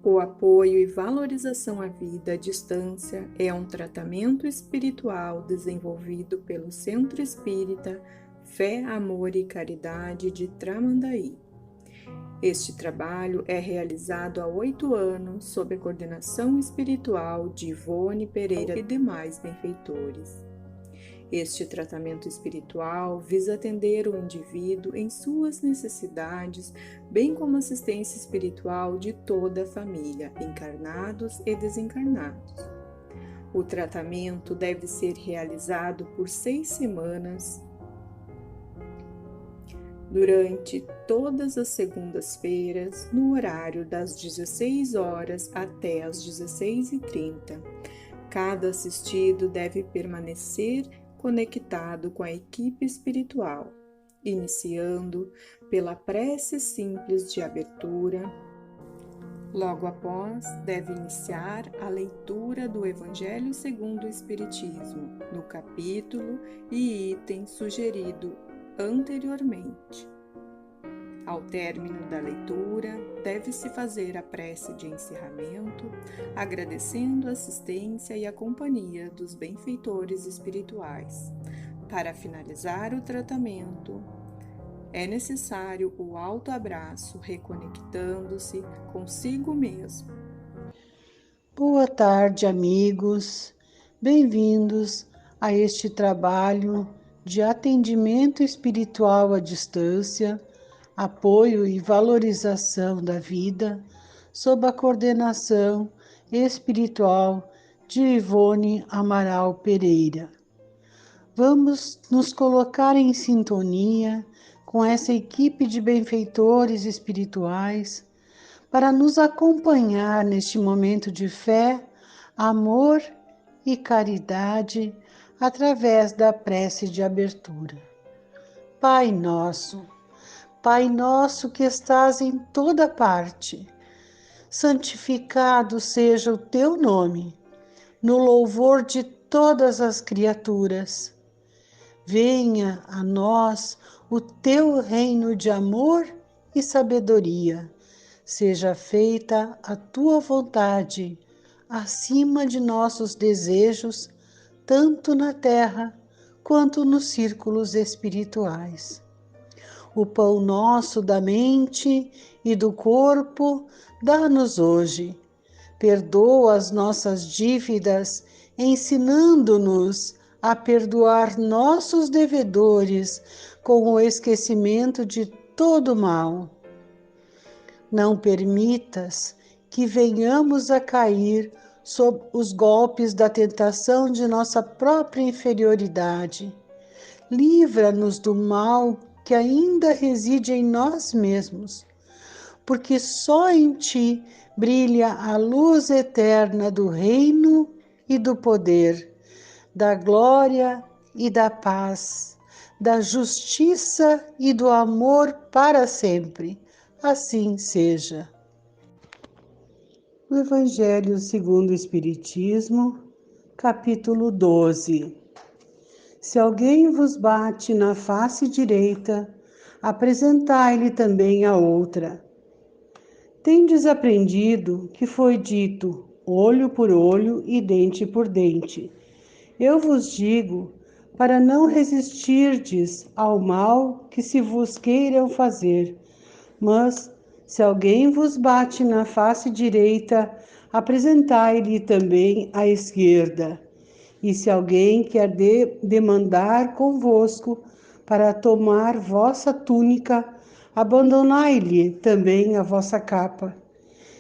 O apoio e valorização à vida à distância é um tratamento espiritual desenvolvido pelo Centro Espírita Fé, Amor e Caridade de Tramandaí. Este trabalho é realizado há 8 anos sob a coordenação espiritual de Ivone Pereira e demais benfeitores. Este tratamento espiritual visa atender o indivíduo em suas necessidades, bem como assistência espiritual de toda a família, encarnados e desencarnados. O tratamento deve ser realizado por 6 semanas, durante todas as segundas-feiras, no horário das 16 horas até as 16h30. Cada assistido deve permanecer conectado com a equipe espiritual, iniciando pela prece simples de abertura. Logo após, deve iniciar a leitura do Evangelho segundo o Espiritismo, no capítulo e item sugerido anteriormente. Ao término da leitura, deve-se fazer a prece de encerramento, agradecendo a assistência e a companhia dos benfeitores espirituais. Para finalizar o tratamento, é necessário o autoabraço, reconectando-se consigo mesmo. Boa tarde, amigos. Bem-vindos a este trabalho de atendimento espiritual à distância, apoio e valorização da vida, sob a coordenação espiritual de Ivone Amaral Pereira. Vamos nos colocar em sintonia com essa equipe de benfeitores espirituais para nos acompanhar neste momento de fé, amor e caridade através da prece de abertura. Pai nosso que estás em toda parte, santificado seja o teu nome, no louvor de todas as criaturas. Venha a nós o teu reino de amor e sabedoria. Seja feita a tua vontade, acima de nossos desejos, tanto na terra quanto nos círculos espirituais. O pão nosso da mente e do corpo, dá-nos hoje. Perdoa as nossas dívidas, ensinando-nos a perdoar nossos devedores com o esquecimento de todo mal. Não permitas que venhamos a cair sob os golpes da tentação de nossa própria inferioridade. Livra-nos do mal que ainda reside em nós mesmos, porque só em ti brilha a luz eterna do reino e do poder, da glória e da paz, da justiça e do amor para sempre. Assim seja. O Evangelho segundo o Espiritismo, capítulo 12. Se alguém vos bate na face direita, apresentai-lhe também a outra. Tendes aprendido que foi dito olho por olho e dente por dente. Eu vos digo, para não resistirdes ao mal que se vos queiram fazer, mas se alguém vos bate na face direita, apresentai-lhe também a esquerda. E se alguém quer demandar convosco para tomar vossa túnica, abandonai-lhe também a vossa capa.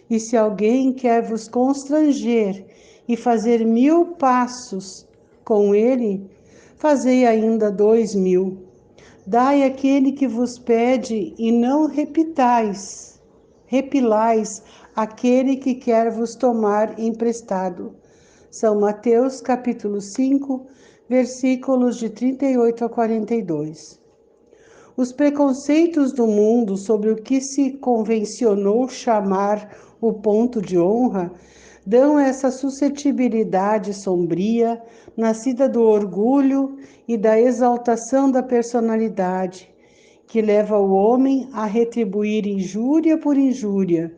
E se alguém quer vos constranger e fazer 1000 passos com ele, fazei ainda 2000. Dai àquele que vos pede e não repilais aquele que quer vos tomar emprestado. São Mateus capítulo 5, versículos de 38 a 42. Os preconceitos do mundo sobre o que se convencionou chamar o ponto de honra dão essa suscetibilidade sombria, nascida do orgulho e da exaltação da personalidade, que leva o homem a retribuir injúria por injúria,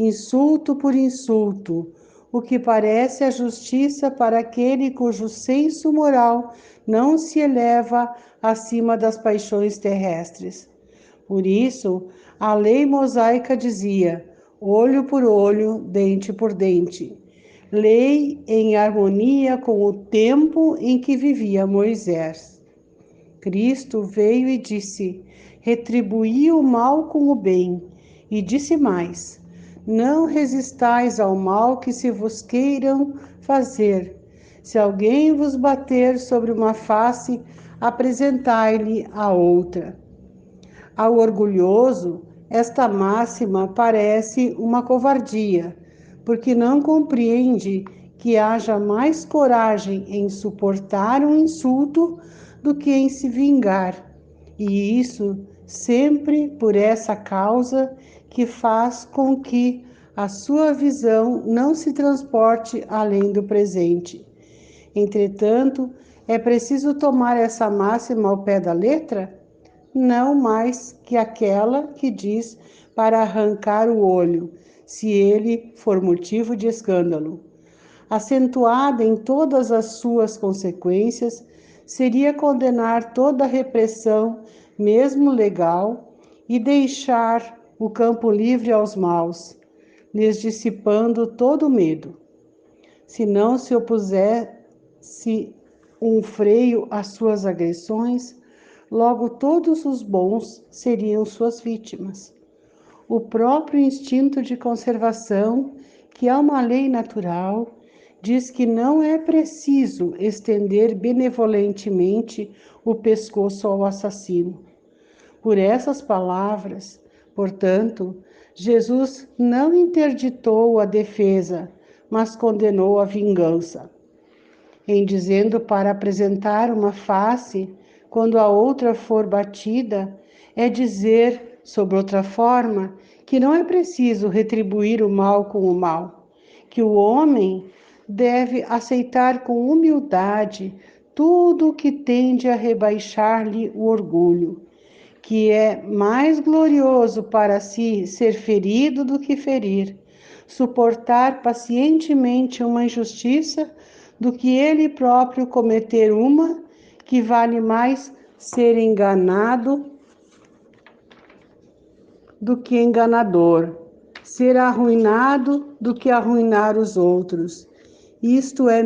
insulto por insulto, o que parece a justiça para aquele cujo senso moral não se eleva acima das paixões terrestres. Por isso, a lei mosaica dizia: olho por olho, dente por dente. Lei em harmonia com o tempo em que vivia Moisés. Cristo veio e disse: retribuí o mal com o bem. E disse mais: não resistais ao mal que se vos queiram fazer. Se alguém vos bater sobre uma face, apresentai-lhe a outra. Ao orgulhoso, esta máxima parece uma covardia, porque não compreende que haja mais coragem em suportar um insulto do que em se vingar, e isso sempre por essa causa que faz com que a sua visão não se transporte além do presente. Entretanto, é preciso tomar essa máxima ao pé da letra? Não mais que aquela que diz para arrancar o olho, se ele for motivo de escândalo. Acentuada em todas as suas consequências, seria condenar toda a repressão, mesmo legal, e deixar o campo livre aos maus, lhes dissipando todo o medo. Se não se opusesse um freio às suas agressões, logo todos os bons seriam suas vítimas. O próprio instinto de conservação, que é uma lei natural, diz que não é preciso estender benevolentemente o pescoço ao assassino. Por essas palavras, portanto, Jesus não interditou a defesa, mas condenou a vingança. Em dizendo para apresentar uma face, quando a outra for batida, é dizer, sob outra forma, que não é preciso retribuir o mal com o mal, que o homem deve aceitar com humildade tudo o que tende a rebaixar-lhe o orgulho, que é mais glorioso para si ser ferido do que ferir, suportar pacientemente uma injustiça do que ele próprio cometer uma, que vale mais ser enganado do que enganador, ser arruinado do que arruinar os outros. Isto é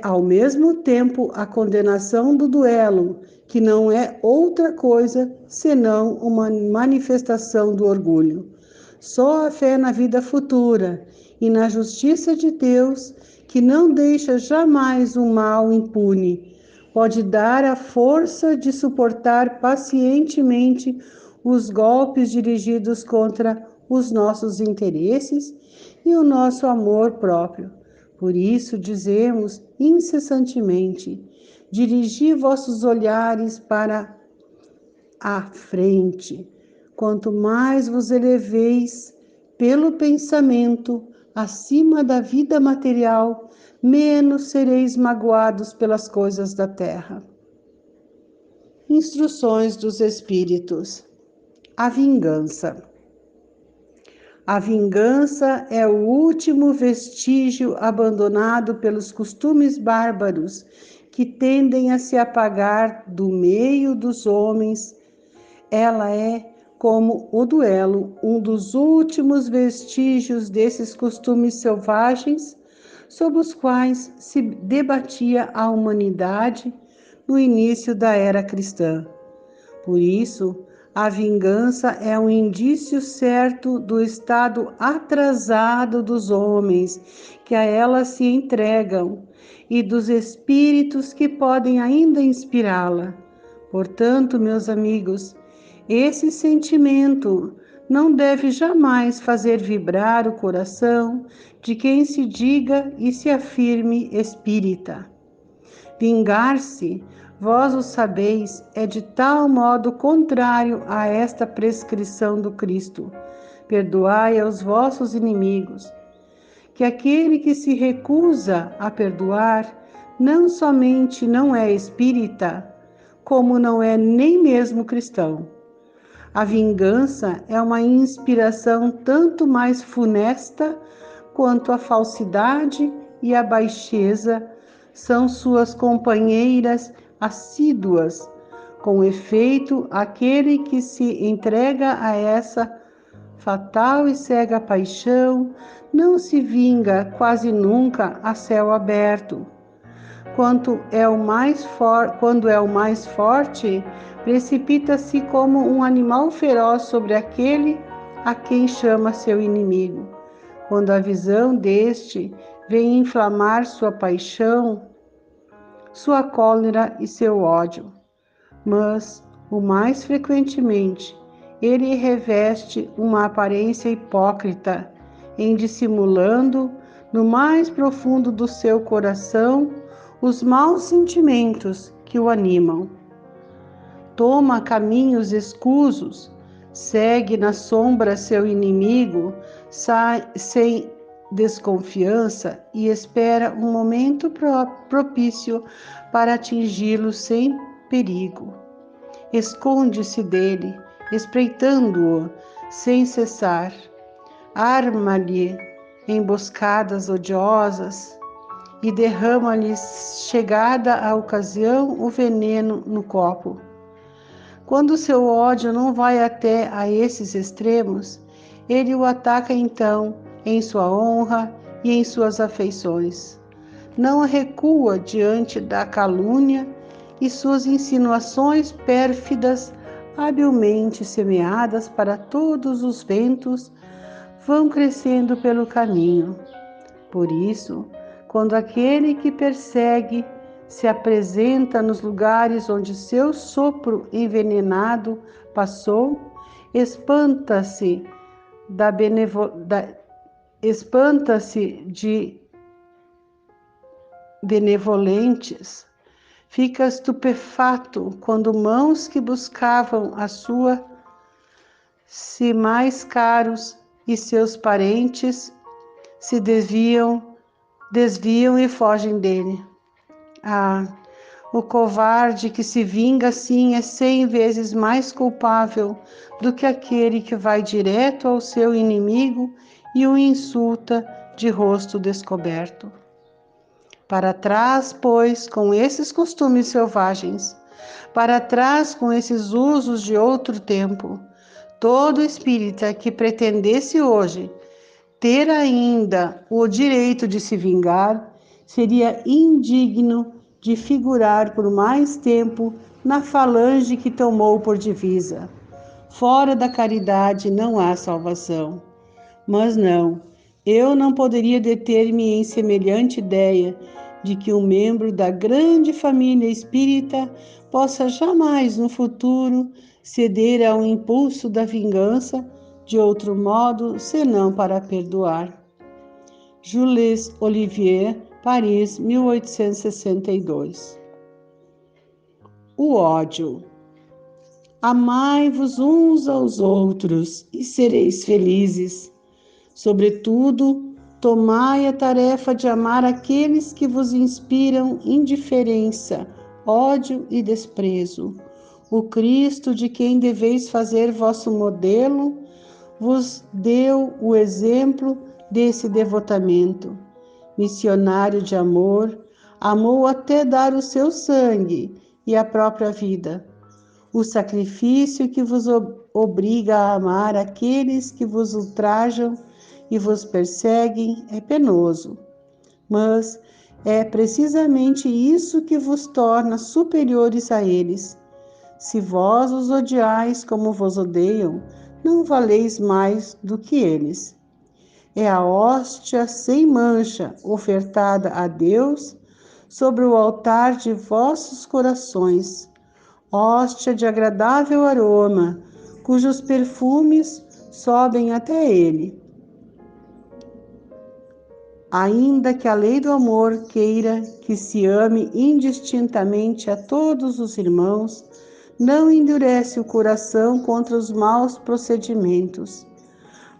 ao mesmo tempo a condenação do duelo, que não é outra coisa senão uma manifestação do orgulho. Só a fé na vida futura e na justiça de Deus, que não deixa jamais o mal impune, pode dar a força de suportar pacientemente os golpes dirigidos contra os nossos interesses e o nosso amor próprio. Por isso dizemos incessantemente: dirigi vossos olhares para a frente. Quanto mais vos eleveis pelo pensamento acima da vida material, menos sereis magoados pelas coisas da terra. Instruções dos Espíritos. A vingança. A vingança é o último vestígio abandonado pelos costumes bárbaros que tendem a se apagar do meio dos homens. Ela é, como o duelo, um dos últimos vestígios desses costumes selvagens sobre os quais se debatia a humanidade no início da era cristã. Por isso, a vingança é um indício certo do estado atrasado dos homens que a ela se entregam e dos espíritos que podem ainda inspirá-la. Portanto, meus amigos, esse sentimento não deve jamais fazer vibrar o coração de quem se diga e se afirme espírita. Vingar-se, vós o sabeis, é de tal modo contrário a esta prescrição do Cristo: perdoai aos vossos inimigos, que aquele que se recusa a perdoar não somente não é espírita, como não é nem mesmo cristão. A vingança é uma inspiração tanto mais funesta quanto a falsidade e a baixeza são suas companheiras assíduas. Com efeito, aquele que se entrega a essa fatal e cega paixão não se vinga quase nunca a céu aberto. Quando é o mais forte, precipita-se como um animal feroz sobre aquele a quem chama seu inimigo. Quando a visão deste vem inflamar sua paixão, sua cólera e seu ódio. Mas, o mais frequentemente, ele reveste uma aparência hipócrita, em dissimulando, no mais profundo do seu coração, os maus sentimentos que o animam. Toma caminhos escusos, segue na sombra seu inimigo, sem desconfiança e espera um momento propício para atingi-lo sem perigo. Esconde-se dele, espreitando-o sem cessar. Arma-lhe emboscadas odiosas e derrama-lhe, chegada a ocasião, o veneno no copo. Quando seu ódio não vai até a esses extremos, ele o ataca então em sua honra e em suas afeições. Não recua diante da calúnia e suas insinuações pérfidas, habilmente semeadas para todos os ventos, vão crescendo pelo caminho. Por isso, quando aquele que persegue se apresenta nos lugares onde seu sopro envenenado passou, espanta-se de benevolentes, fica estupefato quando mãos que buscavam a sua se mais caros e seus parentes se desviam e fogem dele. Ah, o covarde que se vinga assim é 100 vezes mais culpável do que aquele que vai direto ao seu inimigo e o insulta de rosto descoberto. Para trás, pois, com esses costumes selvagens, para trás com esses usos de outro tempo, todo espírita que pretendesse hoje ter ainda o direito de se vingar, seria indigno de figurar por mais tempo na falange que tomou por divisa. Fora da caridade não há salvação. Mas não, eu não poderia deter-me em semelhante ideia de que um membro da grande família espírita possa jamais no futuro ceder ao impulso da vingança de outro modo, senão para perdoar. Jules Olivier, Paris, 1862. O ódio. Amai-vos uns aos outros e sereis felizes. Sobretudo, tomai a tarefa de amar aqueles que vos inspiram indiferença, ódio e desprezo. O Cristo, de quem deveis fazer vosso modelo, vos deu o exemplo desse devotamento. Missionário de amor, amou até dar o seu sangue e a própria vida. O sacrifício que vos obriga a amar aqueles que vos ultrajam e vos perseguem é penoso, mas é precisamente isso que vos torna superiores a eles. Se vós os odiais como vos odeiam, não valeis mais do que eles. É a hóstia sem mancha ofertada a Deus sobre o altar de vossos corações, hóstia de agradável aroma, cujos perfumes sobem até ele. Ainda que a lei do amor queira que se ame indistintamente a todos os irmãos, não endurece o coração contra os maus procedimentos.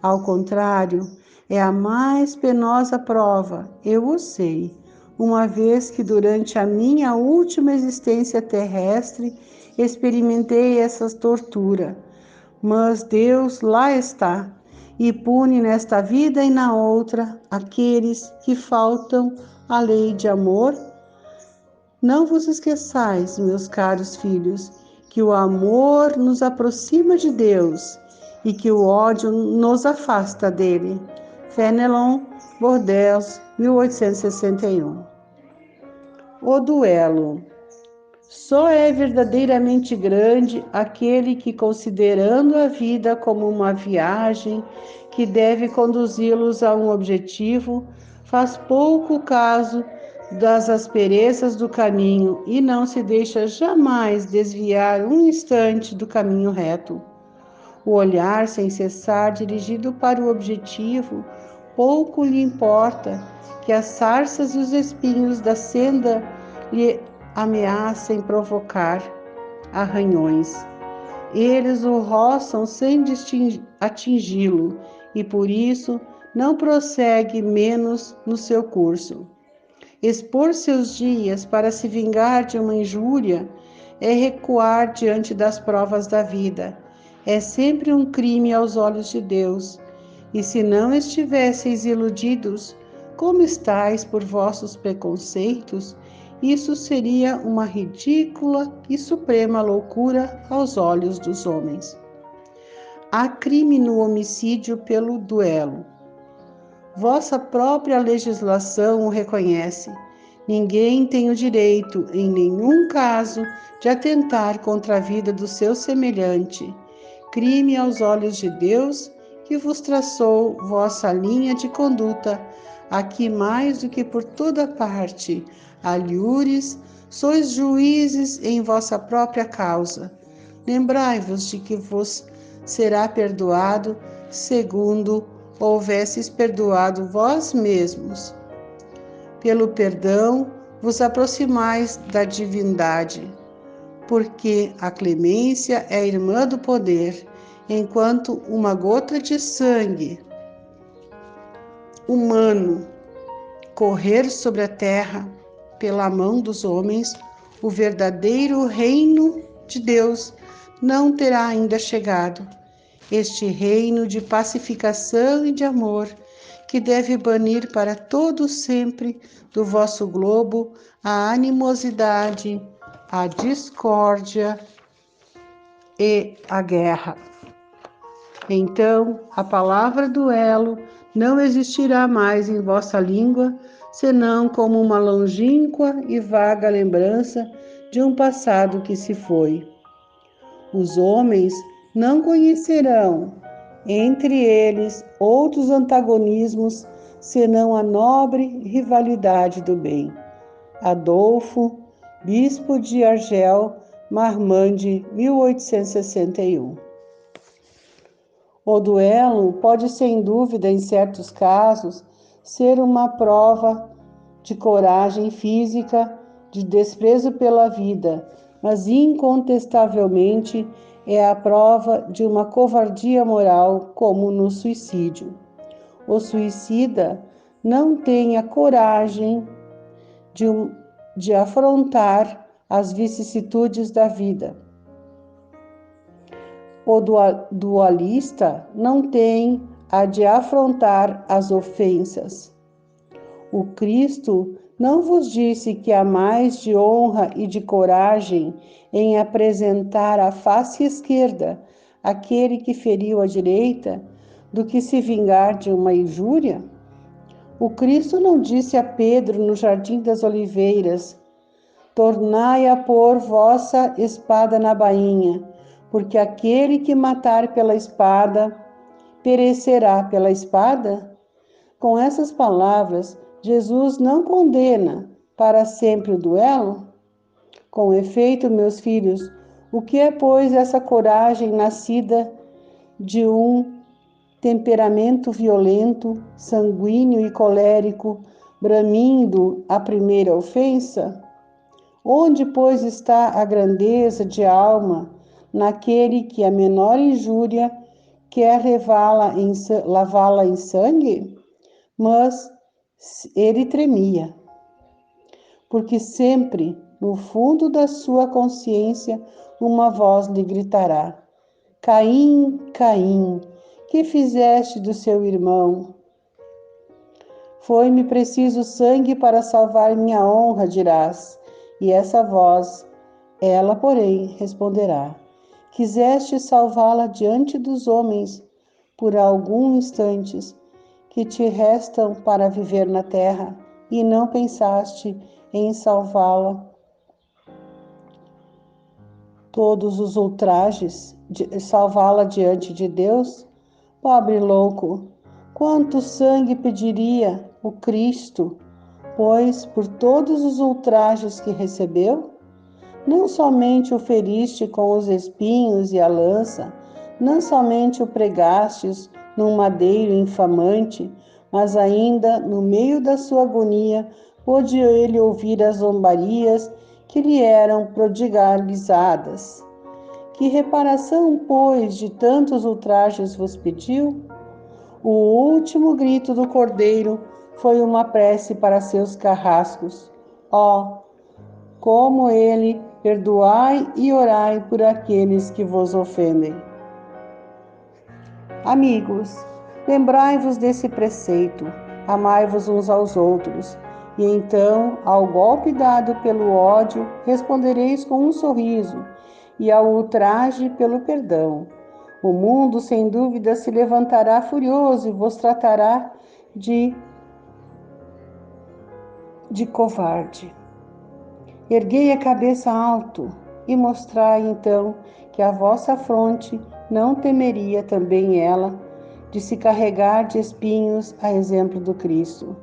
Ao contrário, é a mais penosa prova, eu o sei, uma vez que durante a minha última existência terrestre experimentei essa tortura, Mas Deus lá está e pune nesta vida e na outra aqueles que faltam à lei de amor. Não vos esqueçais, meus caros filhos, que o amor nos aproxima de Deus e que o ódio nos afasta dele. Fénelon, Bordeaux, 1861. O duelo. Só é verdadeiramente grande aquele que, considerando a vida como uma viagem que deve conduzi-los a um objetivo, faz pouco caso das asperezas do caminho e não se deixa jamais desviar um instante do caminho reto. O olhar sem cessar dirigido para o objetivo, pouco lhe importa que as sarças e os espinhos da senda lhe ameacem provocar arranhões. Eles o roçam sem atingi-lo e por isso não prossegue menos no seu curso. Expor seus dias para se vingar de uma injúria é recuar diante das provas da vida. É sempre um crime aos olhos de Deus. E se não estivesseis iludidos, como estáis por vossos preconceitos, isso seria uma ridícula e suprema loucura aos olhos dos homens. Há crime no homicídio pelo duelo. Vossa própria legislação o reconhece. Ninguém tem o direito, em nenhum caso, de atentar contra a vida do seu semelhante. Crime aos olhos de Deus, que vos traçou vossa linha de conduta, aqui mais do que por toda parte. Alhures, sois juízes em vossa própria causa. Lembrai-vos de que vos será perdoado, segundo houvesseis perdoado vós mesmos. Pelo perdão vos aproximais da divindade, porque a clemência é irmã do poder, enquanto uma gota de sangue humano correr sobre a terra pela mão dos homens, o verdadeiro reino de Deus não terá ainda chegado. Este reino de pacificação e de amor, que deve banir para todo sempre do vosso globo a animosidade, a discórdia e a guerra. Então, a palavra duelo não existirá mais em vossa língua, senão como uma longínqua e vaga lembrança de um passado que se foi. Os homens não conhecerão entre eles outros antagonismos, senão a nobre rivalidade do bem. Adolfo, bispo de Argel, Marmande, 1861. O duelo pode, sem dúvida, em certos casos, ser uma prova de coragem física, de desprezo pela vida, mas incontestavelmente é a prova de uma covardia moral, como no suicídio. O suicida não tem a coragem de afrontar as vicissitudes da vida. O dualista não tem a de afrontar as ofensas. O Cristo não vos disse que há mais de honra e de coragem em apresentar a face esquerda aquele que feriu a direita do que se vingar de uma injúria? O Cristo não disse a Pedro no Jardim das Oliveiras: tornai a pôr vossa espada na bainha, porque aquele que matar pela espada, perecerá pela espada? Com essas palavras, Jesus não condena para sempre o duelo? Com efeito, meus filhos, o que é, pois, essa coragem nascida de um temperamento violento, sanguíneo e colérico, bramindo a primeira ofensa? Onde, pois, está a grandeza de alma naquele que a menor injúria quer lavá-la em sangue? Mas ele tremia, porque sempre, no fundo da sua consciência, uma voz lhe gritará: Caim, Caim, que fizeste do seu irmão? Foi-me preciso sangue para salvar minha honra, dirás, e essa voz, ela, porém, responderá: quiseste salvá-la diante dos homens por alguns instantes que te restam para viver na terra, e não pensaste em salvá-la todos os ultrajes, salvá-la diante de Deus? Pobre louco, quanto sangue pediria o Cristo, pois por todos os ultrajes que recebeu? Não somente o feriste com os espinhos e a lança, não somente o pregastes num madeiro infamante, mas ainda no meio da sua agonia pôde ele ouvir as zombarias que lhe eram prodigalizadas. Que reparação, pois, de tantos ultrajes vos pediu? O último grito do cordeiro foi uma prece para seus carrascos. Ó, como ele, perdoai e orai por aqueles que vos ofendem. Amigos, lembrai-vos desse preceito, amai-vos uns aos outros, e então, ao golpe dado pelo ódio, respondereis com um sorriso, e ao ultraje pelo perdão. O mundo, sem dúvida, se levantará furioso e vos tratará de covarde. Erguei a cabeça alto e mostrai então que a vossa fronte não temeria também ela de se carregar de espinhos a exemplo do Cristo,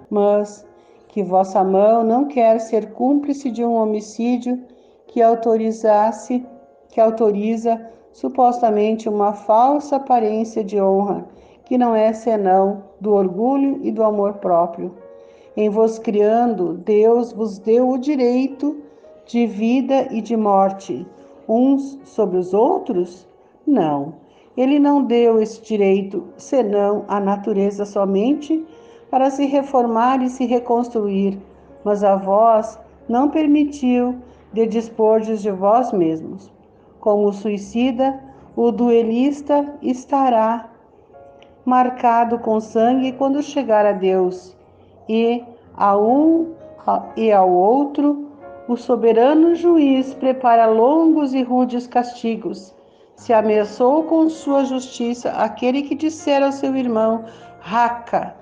mas que vossa mão não quer ser cúmplice de um homicídio que autoriza supostamente uma falsa aparência de honra, que não é senão do orgulho e do amor próprio. Em vos criando, Deus vos deu o direito de vida e de morte, uns sobre os outros? Não, ele não deu esse direito, senão à natureza somente, para se reformar e se reconstruir, mas a vós não permitiu de dispordes de vós mesmos. Como o suicida, o duelista estará marcado com sangue quando chegar a Deus, e a um e ao outro o soberano juiz prepara longos e rudes castigos. Se ameaçou com sua justiça aquele que disser ao seu irmão, raca,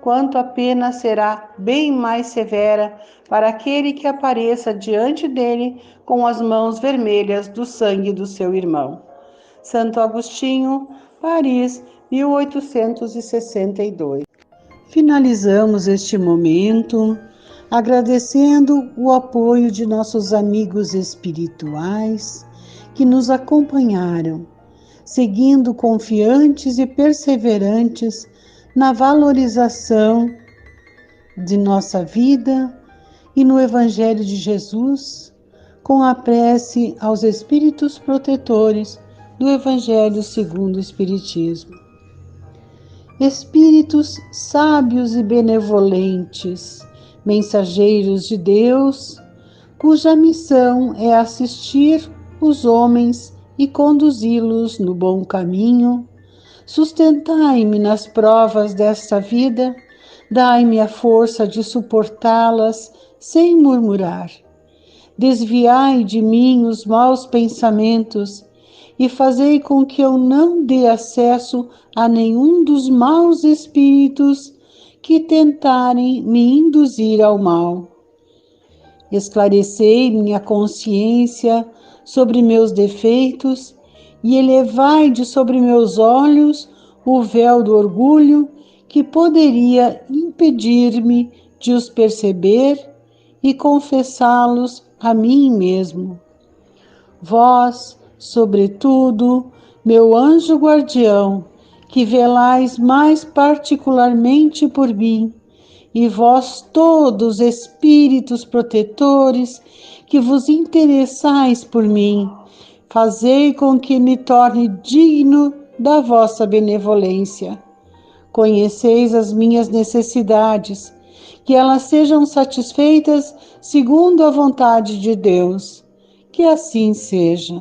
quanto a pena será bem mais severa para aquele que apareça diante dele com as mãos vermelhas do sangue do seu irmão. Santo Agostinho, Paris, 1862. Finalizamos este momento agradecendo o apoio de nossos amigos espirituais que nos acompanharam, seguindo confiantes e perseverantes na valorização de nossa vida e no Evangelho de Jesus, com a prece aos espíritos protetores do Evangelho segundo o Espiritismo. Espíritos sábios e benevolentes, mensageiros de Deus, cuja missão é assistir os homens e conduzi-los no bom caminho, sustentai-me nas provas desta vida, dai-me a força de suportá-las sem murmurar. Desviai de mim os maus pensamentos e fazei com que eu não dê acesso a nenhum dos maus espíritos que tentarem me induzir ao mal. Esclarecei minha consciência sobre meus defeitos e elevai de sobre meus olhos o véu do orgulho que poderia impedir-me de os perceber e confessá-los a mim mesmo. Vós, sobretudo, meu anjo guardião, que velais mais particularmente por mim, e vós todos, espíritos protetores, que vos interessais por mim, fazei com que me torne digno da vossa benevolência. Conheceis as minhas necessidades, que elas sejam satisfeitas segundo a vontade de Deus. Que assim seja.